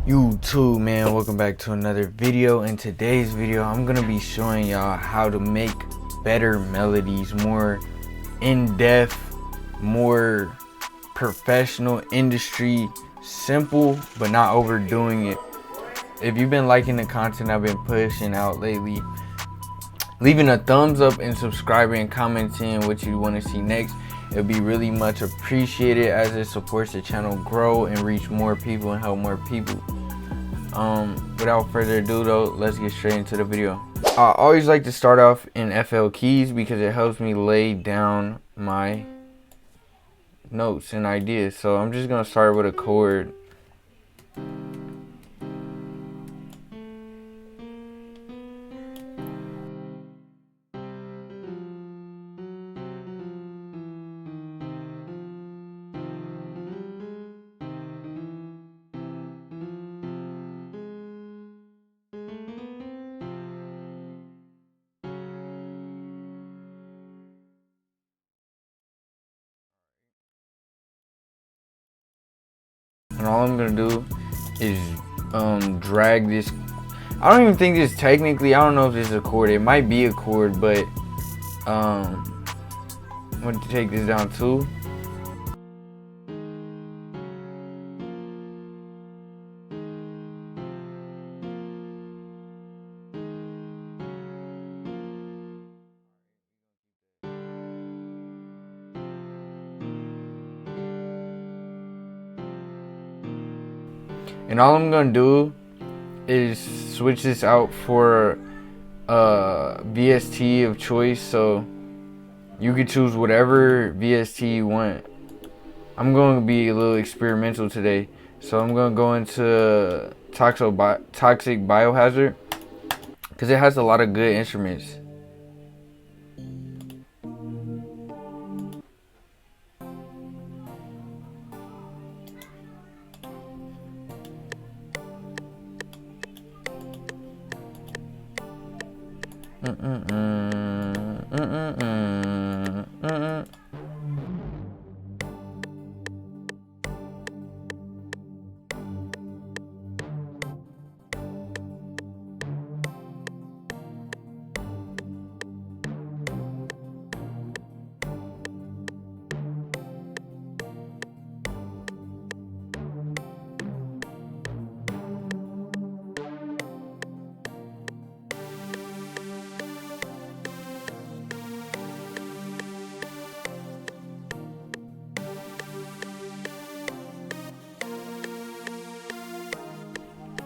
YouTube, man, welcome back to another video. In today's video I'm gonna be showing y'all how to make better melodies, more in-depth, more professional, industry, simple but not overdoing it. If you've been liking the content I've been pushing out lately, leaving a thumbs up and subscribing and commenting what you want to see next, it'll be really much appreciated, as it supports the channel grow and reach more people and help more people. Without further ado though, let's get straight into the video. I always like to start off in FL keys because it helps me lay down my notes and ideas. So I'm just gonna start with a chord. And all I'm gonna do is drag this. I don't even think this technically, I don't know if this is a chord. It might be a chord, but I'm going to take this down too. And all I'm gonna do is switch this out for VST of choice, so you could choose whatever VST you want. I'm going to be a little experimental today, so I'm going to go into Toxic Biohazard because it has a lot of good instruments.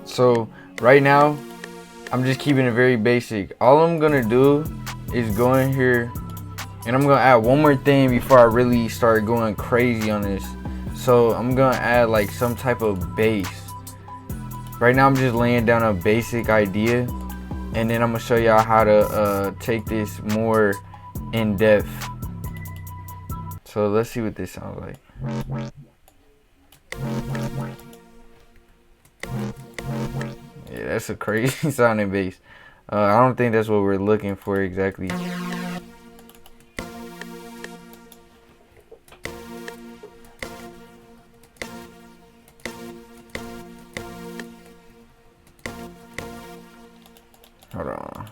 So right now I'm just keeping it very basic. All I'm gonna do is go in here and I'm gonna add one more thing before I really start going crazy on this. So I'm gonna add like some type of bass. Right now I'm just laying down a basic idea, and then I'm gonna show y'all how to take this more in depth. So let's see what this sounds like. Yeah, that's a crazy sounding bass. I don't think that's what we're looking for exactly. Hold on.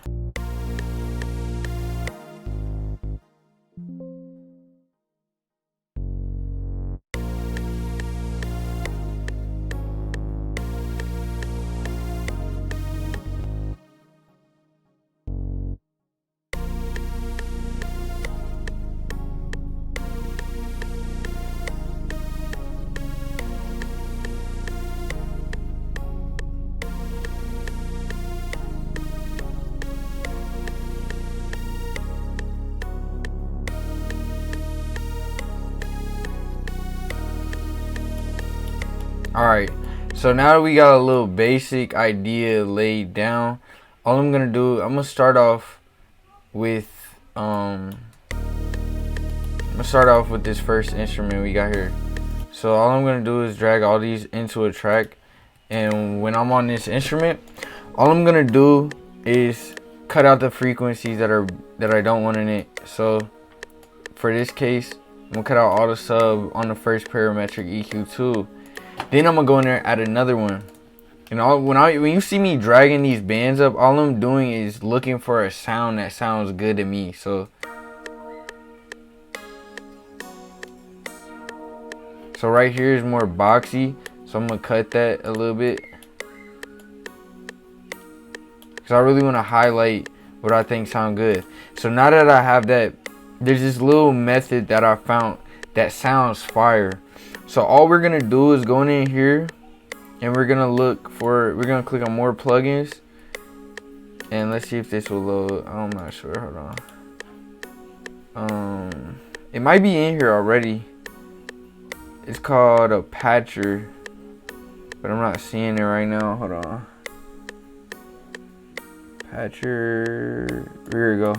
Alright, so now that we got a little basic idea laid down, all I'm gonna do, I'm gonna start off with this first instrument we got here. So all I'm gonna do is drag all these into a track, and when I'm on this instrument, all I'm gonna do is cut out the frequencies that I don't want in it. So for this case, I'm gonna cut out all the sub on the first parametric EQ2. Then I'm gonna go in there and add another one. And when you see me dragging these bands up, all I'm doing is looking for a sound that sounds good to me. So right here is more boxy. So I'm gonna cut that a little bit. Cause I really wanna highlight what I think sound good. So now that I have that, there's this little method that I found that sounds fire. So all we're gonna do is go in here and we're gonna click on more plugins, and let's see if this will load. I'm not sure, hold on. It might be in here already. It's called a patcher, but I'm not seeing it right now. Hold on. Patcher, here we go.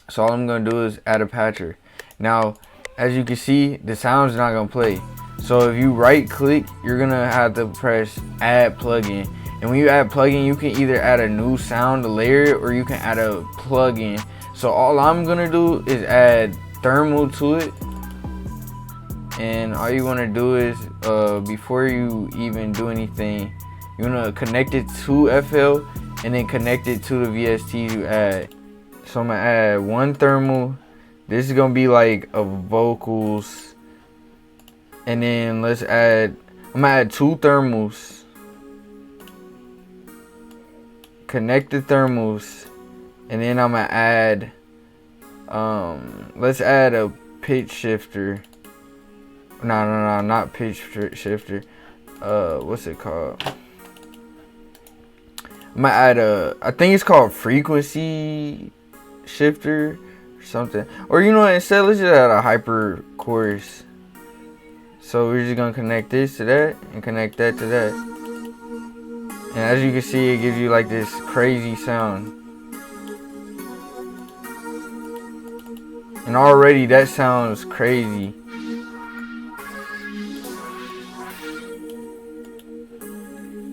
So all I'm gonna do is add a patcher. Now, as you can see, the sound's not gonna play. So if you right click, you're gonna have to press add plugin. And when you add plugin, you can either add a new sound to layer it, or you can add a plugin. So all I'm gonna do is add thermal to it. And all you wanna do is, before you even do anything, you wanna connect it to FL and then connect it to the VST you add. So I'm gonna add one thermal. This is gonna be like a vocals. And then I'm gonna add two thermals. Connect the thermals. And then I'm gonna add, let's add a pitch shifter. No, not pitch shifter. What's it called? I'm gonna add I think it's called frequency shifter or something. Or you know what, instead let's just add a hyper chorus. So we're just gonna connect this to that and connect that to that. And as you can see, it gives you like this crazy sound. And already that sounds crazy.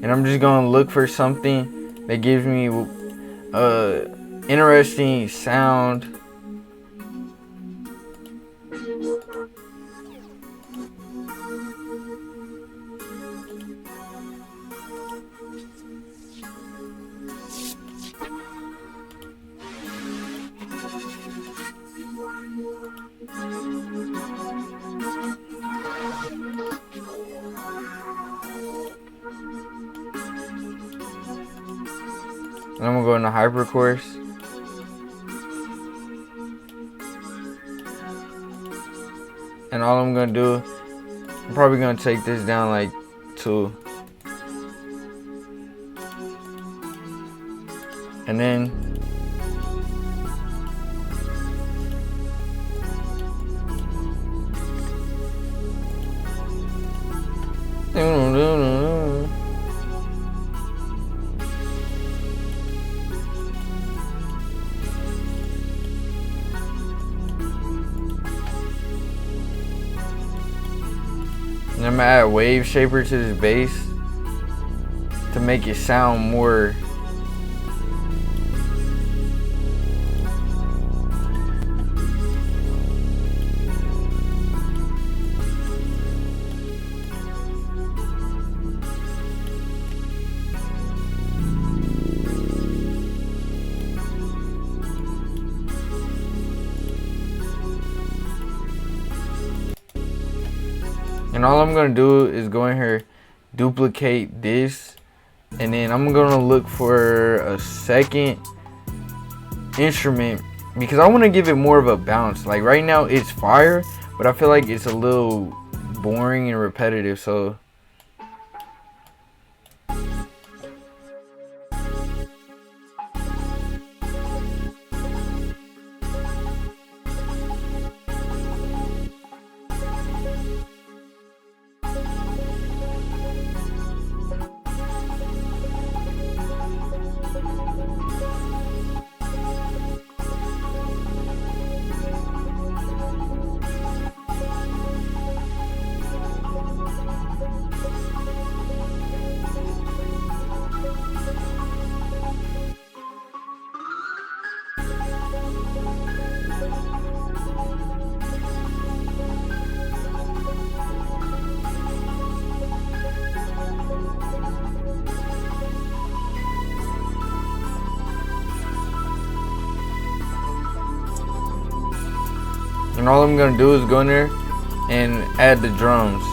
And I'm just gonna look for something that gives me interesting sound. And I'm gonna go into hyper chorus. And all I'm gonna do, I'm probably gonna take this down like 2. And then I'm gonna add a wave shaper to this bass to make it sound more. And all I'm gonna do is go in here, duplicate this, and then I'm gonna look for a second instrument because I want to give it more of a bounce. Like right now it's fire, but I feel like it's a little boring and repetitive. So And all I'm gonna do is go in there and add the drums.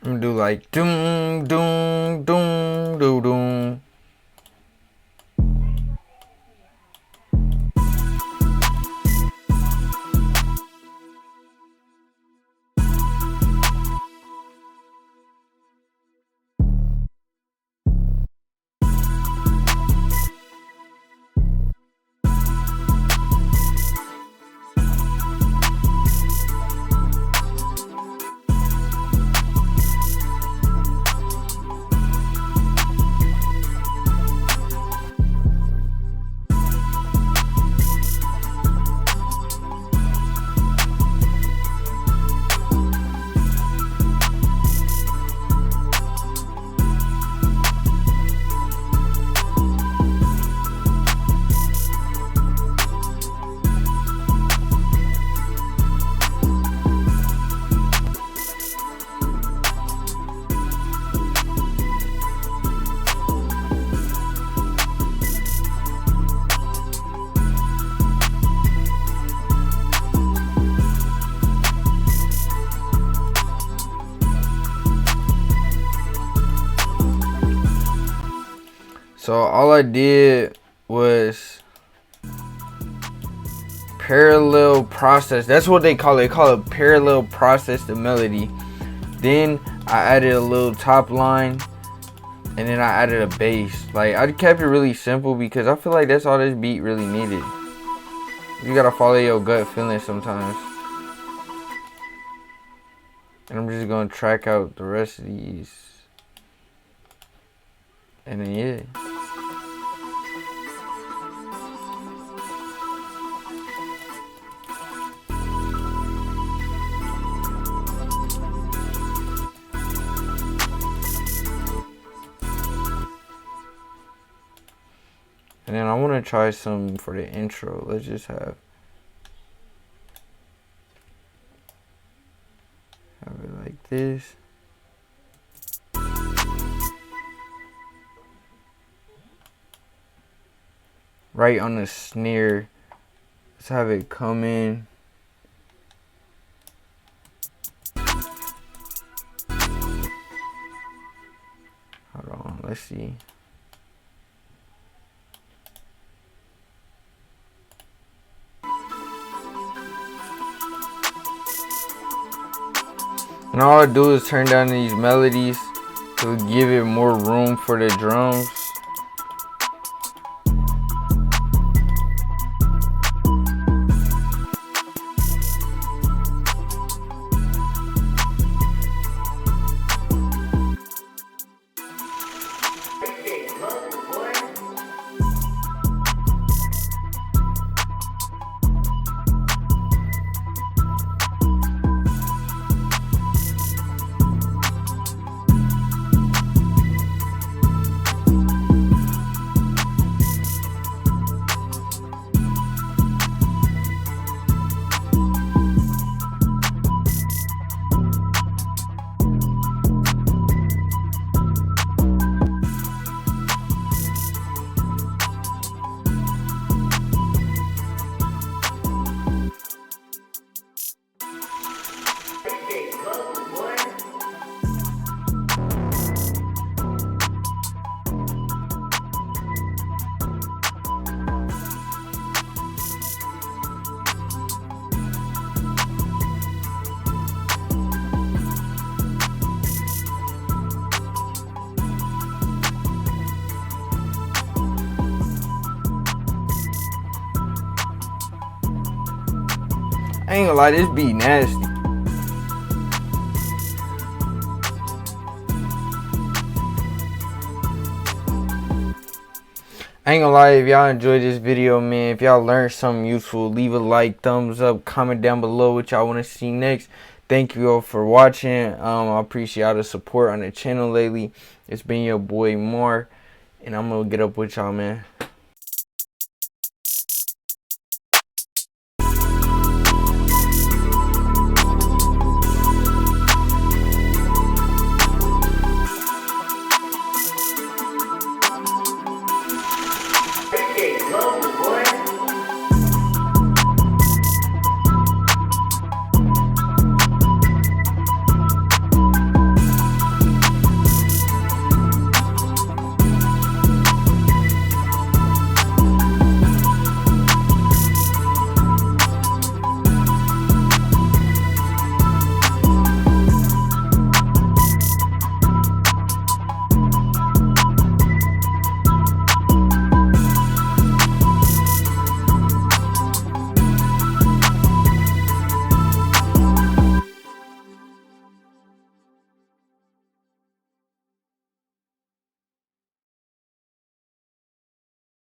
I'm gonna do like doom doom doom doom doom. So all I did was parallel process. That's what they call it. They call it parallel process the melody. Then I added a little top line, and then I added a bass. Like, I kept it really simple because I feel like that's all this beat really needed. You gotta follow your gut feeling sometimes. And I'm just gonna track out the rest of these. And then yeah. And then I want to try some for the intro. Let's just have it like this. Right on the snare. Let's have it come in. Hold on, let's see. And all I do is turn down these melodies to give it more room for the drums. I ain't gonna lie, this beat nasty. I ain't gonna lie, if y'all enjoyed this video, man, if y'all learned something useful, leave a like, thumbs up, comment down below what y'all want to see next. Thank you all for watching. I appreciate all the support on the channel lately. It's been your boy Mar, and I'm gonna get up with y'all, man.